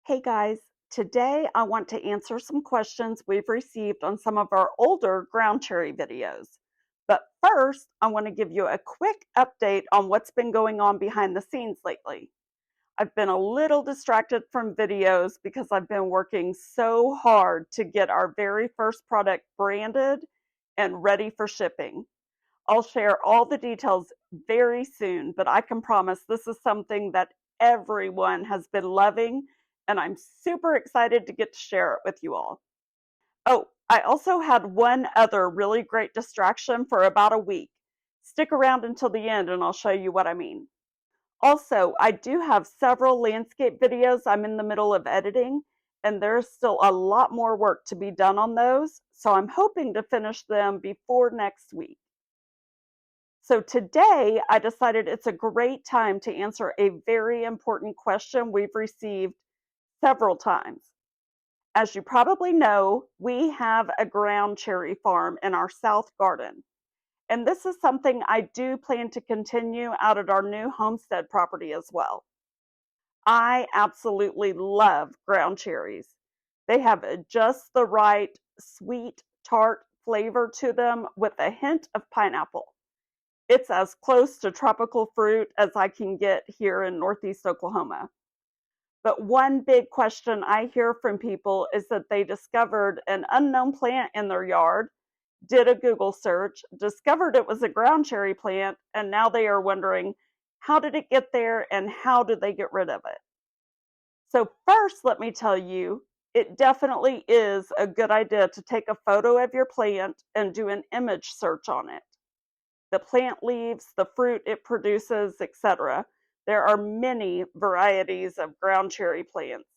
Hey guys, today I want to answer some questions we've received on some of our older ground cherry videos. But first, I want to give you a quick update on what's been going on behind the scenes lately. I've been a little distracted from videos because I've been working so hard to get our very first product branded and ready for shipping. I'll share all the details very soon, but I can promise this is something that everyone has been loving, and I'm super excited to get to share it with you all. Oh, I also had one other really great distraction for about a week. Stick around until the end and I'll show you what I mean. Also, I do have several landscape videos I'm in the middle of editing, and there's still a lot more work to be done on those, so I'm hoping to finish them before next week. So today I decided it's a great time to answer a very important question we've received several times. As you probably know, we have a ground cherry farm in our south garden. And this is something I do plan to continue out at our new homestead property as well. I absolutely love ground cherries. They have just the right sweet, tart flavor to them with a hint of pineapple. It's as close to tropical fruit as I can get here in Northeast Oklahoma. But one big question I hear from people is that they discovered an unknown plant in their yard, did a Google search, discovered it was a ground cherry plant, and now they are wondering, how did it get there and how did they get rid of it? So first, let me tell you, it definitely is a good idea to take a photo of your plant and do an image search on it. The plant leaves, the fruit it produces, etc. There are many varieties of ground cherry plants.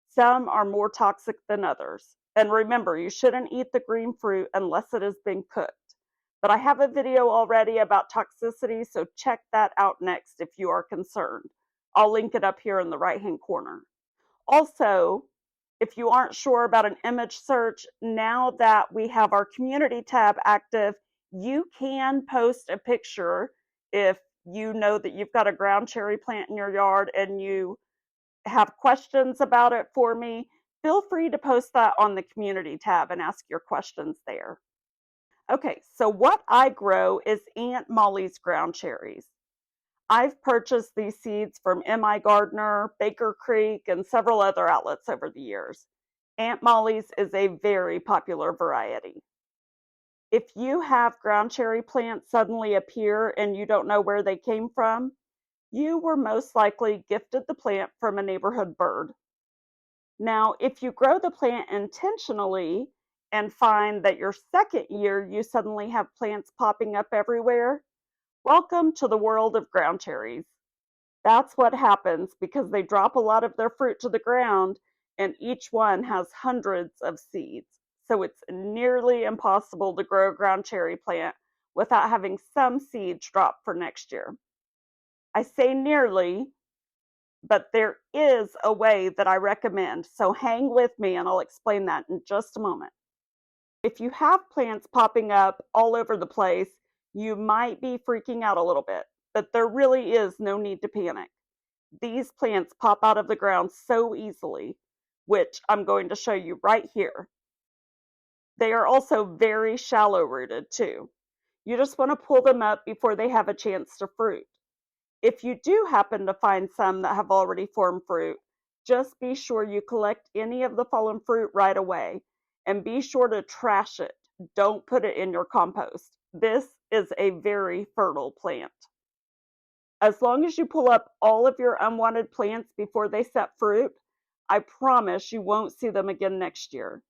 Some are more toxic than others. And remember, you shouldn't eat the green fruit unless it has been cooked. But I have a video already about toxicity, so check that out next if you are concerned. I'll link it up here in the right-hand corner. Also, if you aren't sure about an image search, now that we have our community tab active, you can post a picture if you know that you've got a ground cherry plant in your yard and you have questions about it for me. Feel free to post that on the community tab and ask your questions there. Okay, so what I grow is Aunt Molly's ground cherries. I've purchased these seeds from M.I. Gardner, Baker Creek, and several other outlets over the years. Aunt Molly's is a very popular variety. If you have ground cherry plants suddenly appear and you don't know where they came from, you were most likely gifted the plant from a neighborhood bird. Now, if you grow the plant intentionally and find that your second year you suddenly have plants popping up everywhere, welcome to the world of ground cherries. That's what happens because they drop a lot of their fruit to the ground and each one has hundreds of seeds. So it's nearly impossible to grow a ground cherry plant without having some seeds drop for next year. I say nearly, but there is a way that I recommend, so hang with me and I'll explain that in just a moment. If you have plants popping up all over the place, you might be freaking out a little bit, but there really is no need to panic. These plants pop out of the ground so easily, which I'm going to show you right here. They are also very shallow rooted too. You just want to pull them up before they have a chance to fruit. If you do happen to find some that have already formed fruit, just be sure you collect any of the fallen fruit right away and be sure to trash it. Don't put it in your compost. This is a very fertile plant. As long as you pull up all of your unwanted plants before they set fruit, I promise you won't see them again next year.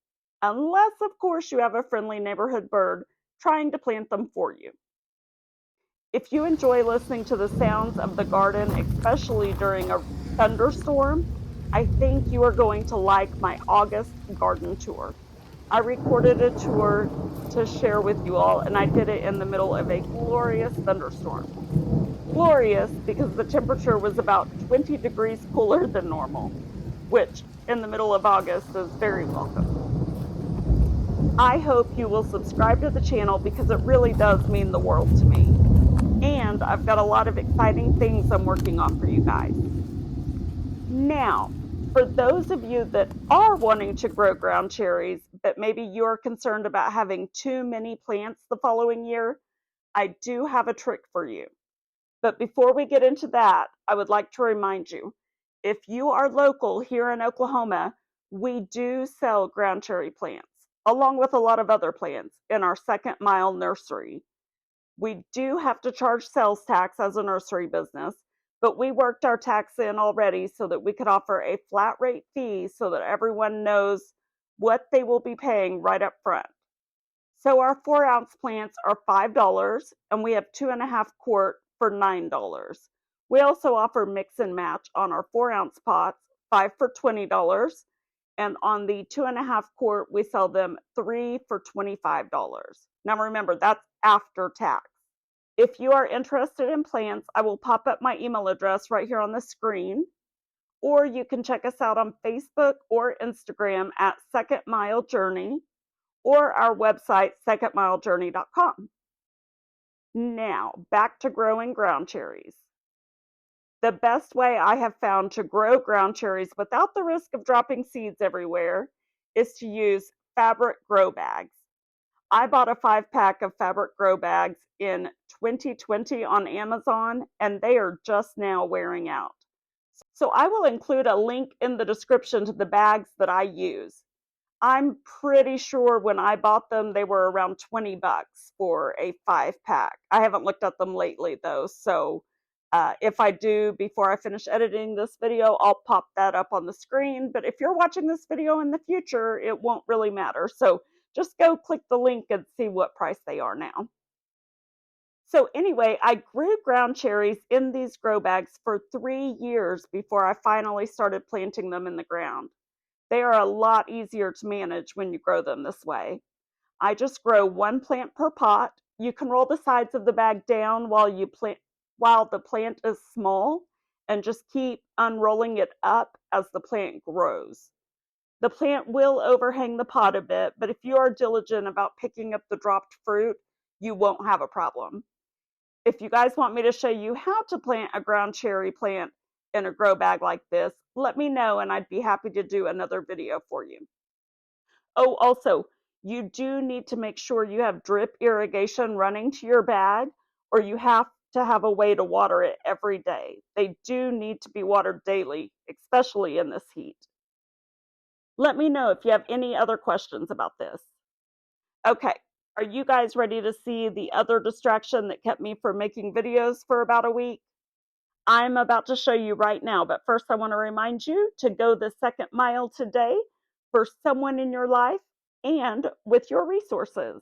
Unless, of course, you have a friendly neighborhood bird trying to plant them for you. If you enjoy listening to the sounds of the garden, especially during a thunderstorm, I think you are going to like my August garden tour. I recorded a tour to share with you all, and I did it in the middle of a glorious thunderstorm. Glorious because the temperature was about 20 degrees cooler than normal, which in the middle of August is very welcome. I hope you will subscribe to the channel because it really does mean the world to me. And I've got a lot of exciting things I'm working on for you guys. Now, For those of you that are wanting to grow ground cherries, but maybe you're concerned about having too many plants the following year, I do have a trick for you. But before we get into that, I would like to remind you, if you are local here in Oklahoma, we do sell ground cherry plants, along with a lot of other plants, in our Second Mile Nursery. We do have to charge sales tax as a nursery business, but we worked our tax in already so that we could offer a flat rate fee so that everyone knows what they will be paying right up front. So our 4-ounce plants are $5, and we have 2.5 quart for $9. We also offer mix and match on our 4-ounce pots, 5 for $20, and on the 2.5 quart, we sell them 3 for $25. Now remember, that's after tax. If you are interested in plants, I will pop up my email address right here on the screen, or you can check us out on Facebook or Instagram at Second Mile Journey, or our website, secondmilejourney.com. Now, back to growing ground cherries. The best way I have found to grow ground cherries without the risk of dropping seeds everywhere is to use fabric grow bags. I bought a 5-pack of fabric grow bags in 2020 on Amazon, and they are just now wearing out. So I will include a link in the description to the bags that I use. I'm pretty sure when I bought them, they were around $20 for a 5-pack. I haven't looked at them lately though, so if I do before I finish editing this video, I'll pop that up on the screen. But if you're watching this video in the future, it won't really matter. So just go click the link and see what price they are now. So anyway, I grew ground cherries in these grow bags for 3 years before I finally started planting them in the ground. They are a lot easier to manage when you grow them this way. I just grow 1 plant per pot. You can roll the sides of the bag down while the plant is small, and just keep unrolling it up as the plant grows. The plant will overhang the pot a bit, but if you are diligent about picking up the dropped fruit, you won't have a problem. If you guys want me to show you how to plant a ground cherry plant in a grow bag like this, let me know and I'd be happy to do another video for you. Oh, also, you do need to make sure you have drip irrigation running to your bag, or you have to have a way to water it every day. They do need to be watered daily, especially in this heat. Let me know if you have any other questions about this. Okay, are you guys ready to see the other distraction that kept me from making videos for about a week? I'm about to show you right now, but first I want to remind you to go the second mile today for someone in your life and with your resources.